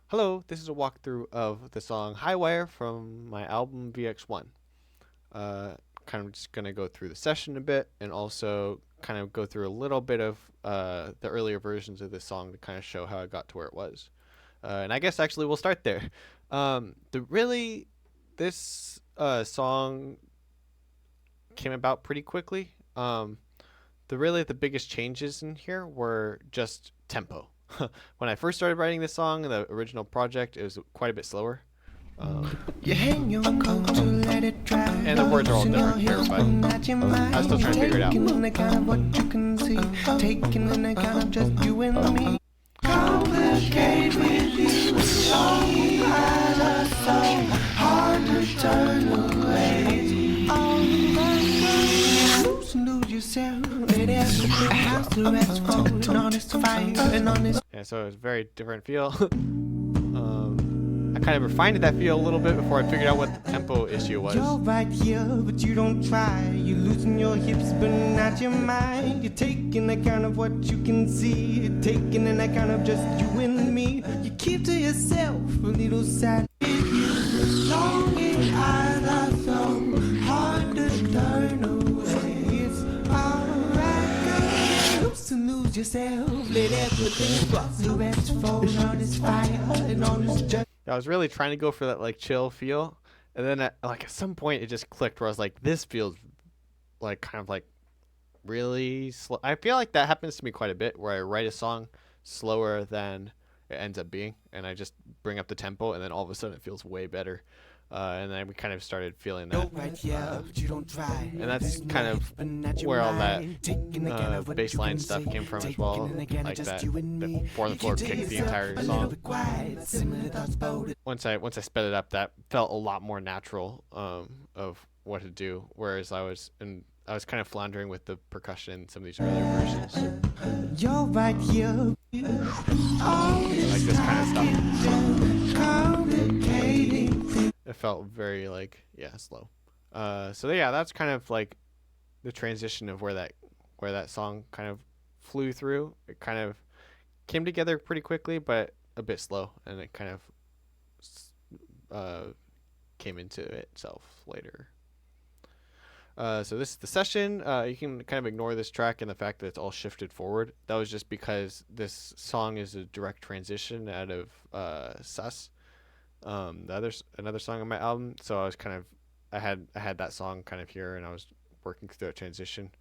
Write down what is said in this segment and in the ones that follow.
Hello, this is a walkthrough of the song Highwire from my album VX1. Uh, kind of just going to go through the session a bit and also kind of go through a little bit of the earlier versions of this song to kind of show how I got to where it was. And I guess actually we'll start there. This song came about pretty quickly. The biggest changes in here were just tempo. When I first started writing this song in the original project, it was quite a bit slower. You hang your coat to let it dry. And the words are all different here, but I was still trying to figure it out. Taking in account of what you can see, taking in account of just you and me. Complicate with you, long eyes are so hard to turn away. Lose yourself, let it a house to rest for an honest fire, an honest. Yeah, so it was a very different feel. I kind of refined that feel a little bit before I figured out what the tempo issue was. You're right here, but you don't try. You're losing your hips, but not your mind. You're taking account of what you can see. You're taking an account of just you and me. You keep to yourself a little sad. Longing eyes are so hard to turn away. It's alright, girl. Lose yourself. Let everything cross the rest for an honest fire and honest judge. I was really trying to go for that like chill feel, and then at some point it just clicked where I was like, this feels like kind of like really slow. I feel like that happens to me quite a bit, where I write a song slower than it ends up being, and I just bring up the tempo, and then all of a sudden it feels way better. And then we kind of started feeling that. And that's kind of where all that bass line stuff came from as well. Like that 4-on-the-floor kick the entire song. Once I sped it up, that felt a lot more natural of what to do. Whereas I was kind of floundering with the percussion in some of these earlier versions. You're right here. Like this kind of stuff. It felt very slow. So yeah, that's kind of like the transition of where that song kind of flew through. It kind of came together pretty quickly, but a bit slow, and it kind of came into itself later. So this is the session. You can kind of ignore this track and the fact that it's all shifted forward. That was just because this song is a direct transition out of Sus. Another song on my album, so I had that song kind of here, and I was working through that transition.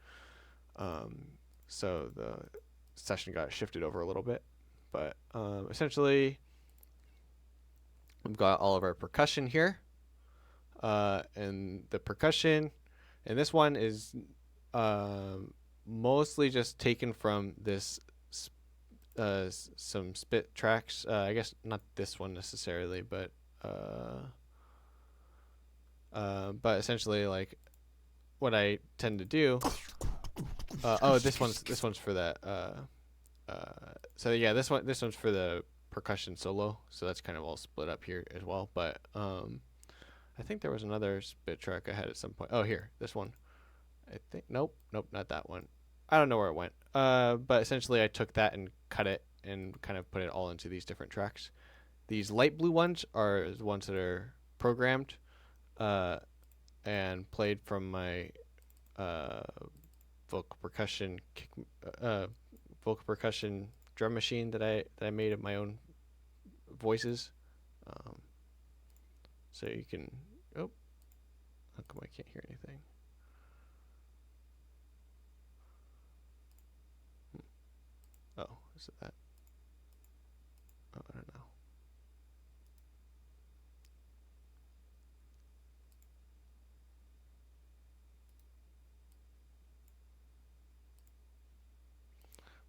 So the session got shifted over a little bit, but essentially we've got all of our percussion here, and the percussion, and this one is mostly just taken from this some spit tracks. I guess not this one necessarily, but essentially like what I tend to do. This one's for that. So yeah, this one's for the percussion solo. So that's kind of all split up here as well. But I think there was another spit track I had at some point. Oh, here, this one. I think nope, not that one. I don't know where it went. But essentially I took that and cut it and kind of put it all into these different tracks. These light blue ones are the ones that are programmed and played from my vocal percussion drum machine that I made of my own voices. So you can how come I can't hear anything? Oh, is it that? Oh, I don't know.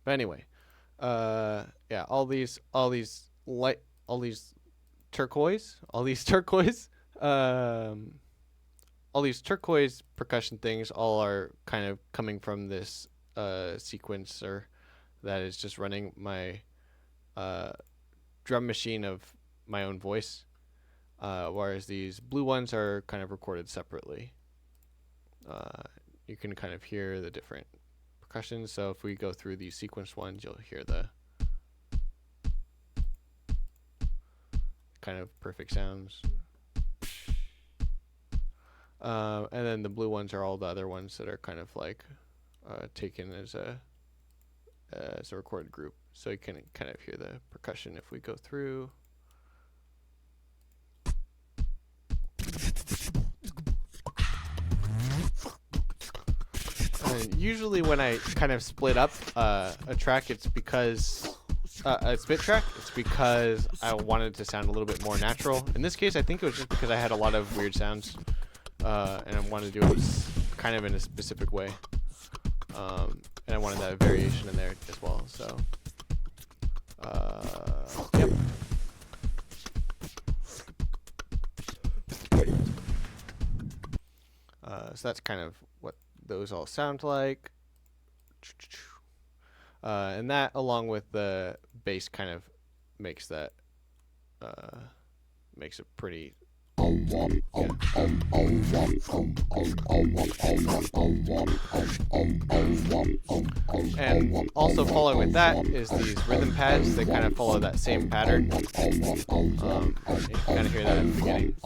But anyway, yeah, all these turquoise, all these percussion things all are kind of coming from this sequencer that is just running my drum machine of my own voice, whereas these blue ones are kind of recorded separately. You can kind of hear the different percussion. So if we go through these sequence ones, you'll hear the kind of perfect sounds. And then the blue ones are all the other ones that are kind of like taken as a recorded group. So you can kind of hear the percussion if we go through. And usually when I kind of split up a track, it's because a split track, it's because I wanted to sound a little bit more natural. In this case, I think it was just because I had a lot of weird sounds, and I wanted to do it kind of in a specific way, and I wanted that variation in there as well. So, yep. So that's kind of what those all sound like. And that, along with the bass, kind of makes that makes it pretty. Yeah. And also following with that is these rhythm pads. They kind of follow that same pattern. You can kind of hear that at the beginning.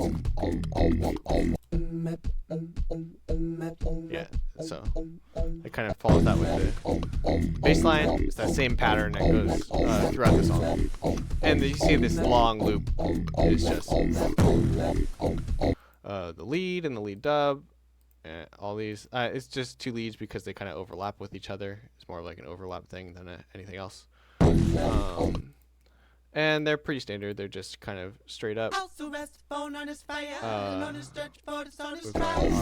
Yeah, so it kind of follows that with the bass line. It's that same pattern that goes throughout the song. And you see this long loop is just the lead and the lead dub. And all these, it's just two leads because they kind of overlap with each other. It's more of like an overlap thing than anything else. And they're pretty standard. They're just kind of straight up. We've got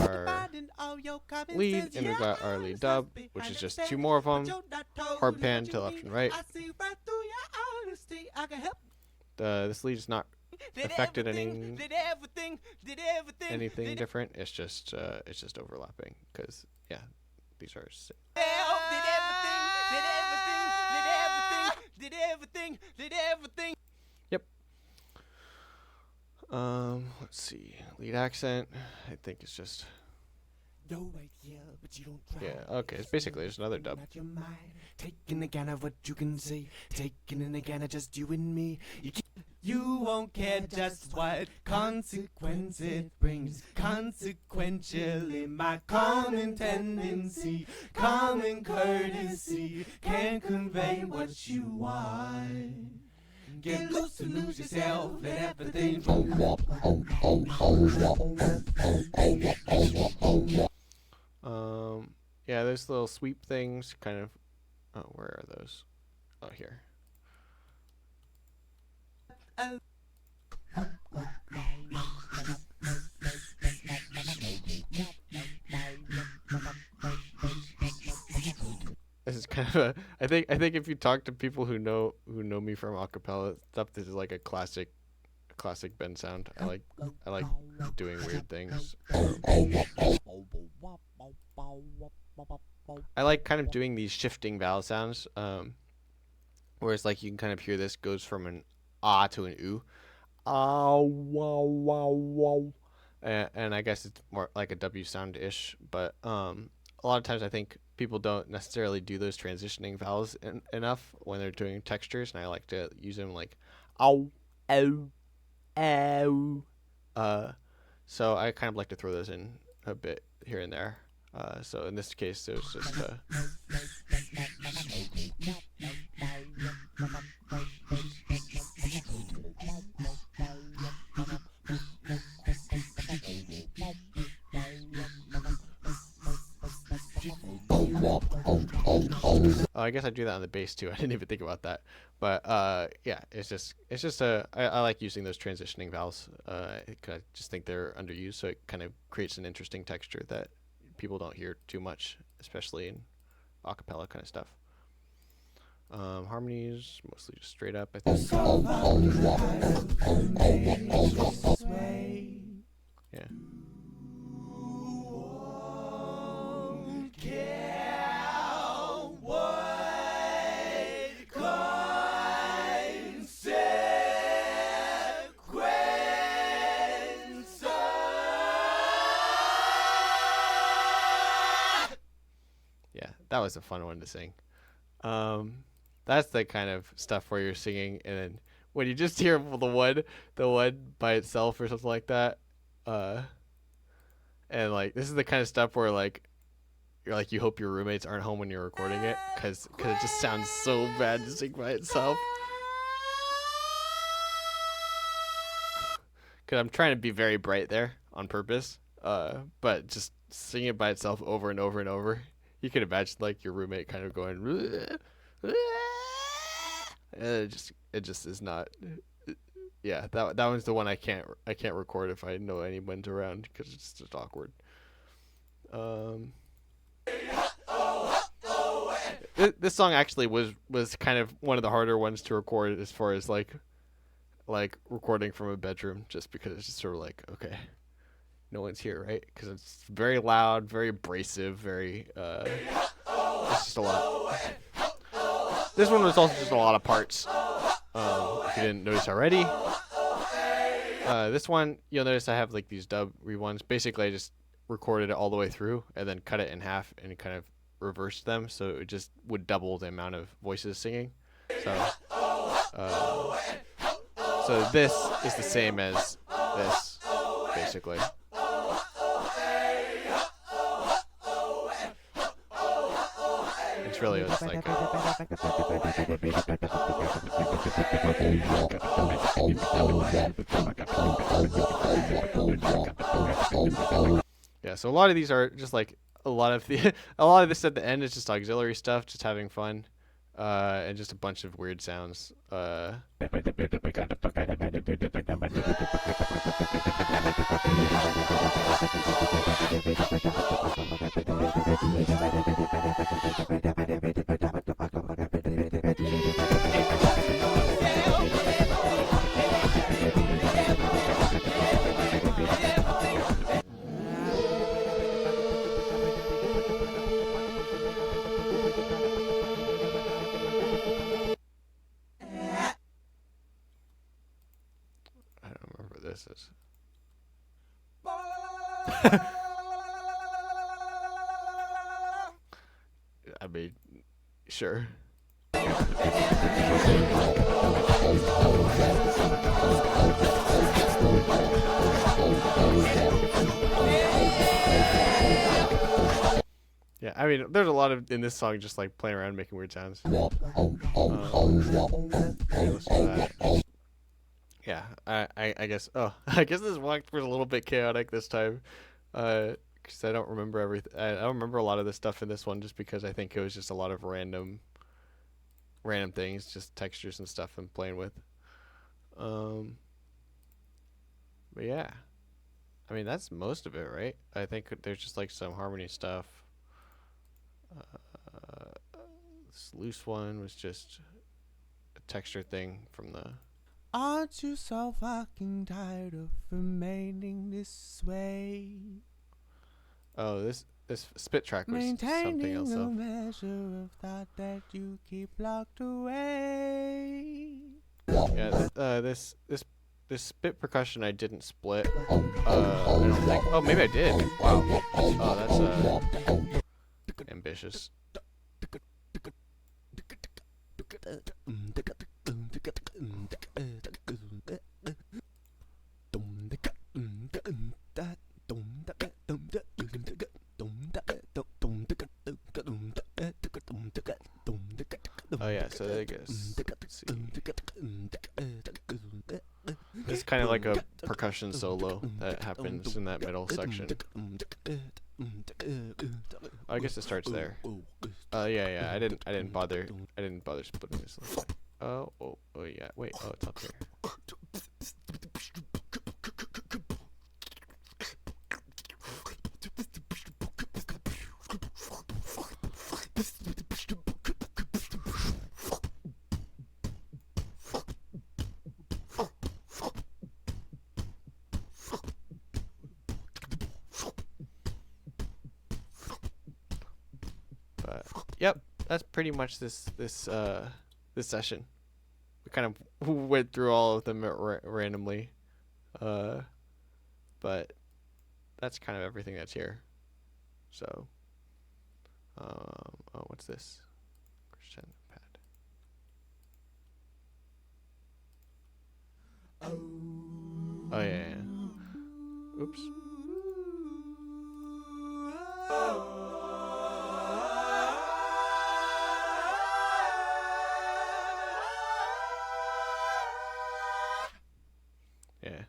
our lead, and we've got our lead dub, which is just two more of them. Hard pan to left and right. This lead is not affected anything different. It's just overlapping because these are. Did everything. Yep. Let's see. Lead accent. I think it's just. Yeah. Okay. It's basically just another dub. Taking account of what you can see, taking in account of just you and me. You won't care just what consequence it brings. Consequentially, my common tendency, common courtesy, can convey what you want. Get loose and lose yourself, let everything yeah, those little sweep things kind of. Oh, where are those? Oh, here. This is kind of a. I think if you talk to people who know me from acapella stuff, this is like a classic bend sound. I like doing weird things. I like kind of doing these shifting vowel sounds, whereas like you can kind of hear this goes from an ah to an oo, ah wow wow wow, and I guess it's more like a W sound ish. But a lot of times I think people don't necessarily do those transitioning vowels enough when they're doing textures, and I like to use them like ow, ow, ow. So I kind of like to throw those in a bit here and there. So in this case, it was just. I guess I do that on the bass too. I didn't even think about that, but yeah, it's just I like using those transitioning vowels. I just think they're underused, so it kind of creates an interesting texture that people don't hear too much, especially in acapella kind of stuff. Harmonies mostly just straight up, I think. Yeah. That was a fun one to sing. That's the kind of stuff where you're singing, and then when you just hear the one by itself or something like that, uh, and like this is the kind of stuff where like you're like you hope your roommates aren't home when you're recording it, cause it just sounds so bad to sing by itself. Cause I'm trying to be very bright there on purpose, but just singing it by itself over and over and over, you can imagine like your roommate kind of going, and it just is not. Yeah, that one's the one I can't record if I know anyone's around because it's just awkward. Um, this song actually was kind of one of the harder ones to record as far as like recording from a bedroom, just because it's just sort of like, okay, no one's here, right? Because it's very loud, very abrasive, very it's just a lot. This one was also just a lot of parts. If you didn't notice already, this one you'll notice I have like these dub re-ones. Basically, I just recorded it all the way through and then cut it in half and kind of reversed them, so it just would double the amount of voices singing. So this is the same as this, basically. It's really just like yeah. So a lot of these are just like a lot of this at the end is just auxiliary stuff, just having fun, and just a bunch of weird sounds. I don't remember what this is. I mean, sure. Yeah, I mean, there's a lot of in this song just like playing around, making weird sounds. Yeah, I guess. Oh, I guess this walk was a little bit chaotic this time, because I don't remember everything. I don't remember a lot of the stuff in this one, just because I think it was just a lot of random things, just textures and stuff I'm playing with. But yeah, I mean that's most of it, right? I think there's just like some harmony stuff. This loose one was just a texture thing from the. Aren't you so fucking tired of remaining this way? Oh, this spit track was something else. Maintaining a Though. measure of thought that you keep locked away. Yeah, this spit percussion I didn't split. I don't think. Oh, maybe I did. Wow. Oh, that's ambitious. Oh yeah, so I guess. Let's see. This is kind of like a percussion solo that happens in that middle section. I guess it starts there. Yeah. I didn't bother splitting this. Oh yeah. Wait. Oh, it's up here. Yep, that's pretty much this session. We kind of went through all of them randomly, but that's kind of everything that's here. So, oh, what's this? Christian pad. Oh yeah. Oops. Yeah.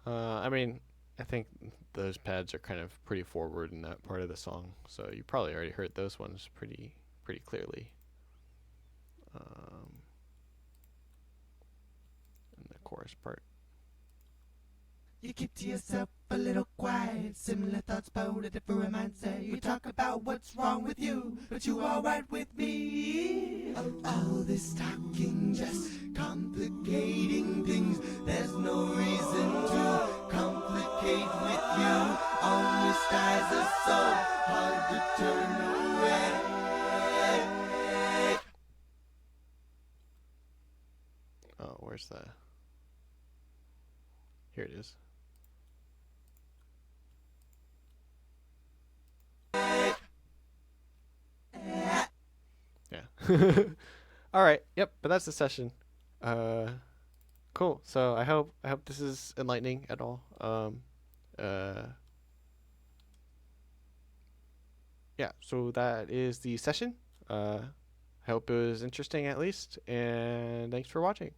I mean, I think those pads are kind of pretty forward in that part of the song, so you probably already heard those ones pretty clearly. In the chorus part. You keep to yourself a little quiet, similar thoughts but a different mindset. You talk about what's wrong with you, but you are right with me. All this talking just complicating things. There's no reason to complicate with you. All your skies are so hard to turn away. Oh, where's the... Here it is. Yeah. All right. Yep. But that's the session. Cool. So I hope this is enlightening at all. Yeah. So that is the session. I hope it was interesting at least, and thanks for watching.